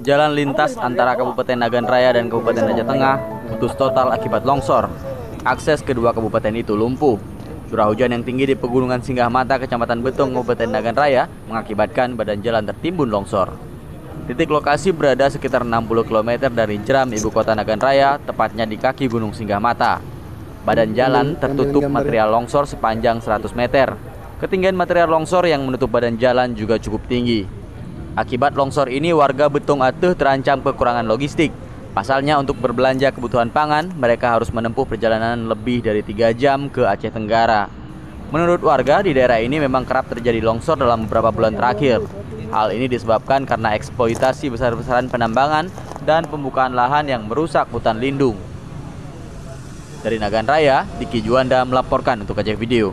Jalan lintas antara Kabupaten Nagan Raya dan Kabupaten Aceh Tengah putus total akibat longsor. Akses kedua kabupaten itu lumpuh. Curah hujan yang tinggi di Pegunungan Singgahmata, Kecamatan Betung, Kabupaten Nagan Raya mengakibatkan badan jalan tertimbun longsor. Titik lokasi berada sekitar 60 km dari Jeram, ibu kota Nagan Raya, tepatnya di kaki Gunung Singgahmata. Badan jalan tertutup material longsor sepanjang 100 meter. Ketinggian material longsor yang menutup badan jalan juga cukup tinggi. Akibat longsor ini, warga Betung Atuh terancam kekurangan logistik. Pasalnya, untuk berbelanja kebutuhan pangan, mereka harus menempuh perjalanan lebih dari 3 jam ke Aceh Tenggara. Menurut warga, di daerah ini memang kerap terjadi longsor dalam beberapa bulan terakhir. Hal ini disebabkan karena eksploitasi besar-besaran penambangan dan pembukaan lahan yang merusak hutan lindung. Dari Nagan Raya, Diki Juanda melaporkan untuk Aceh Video.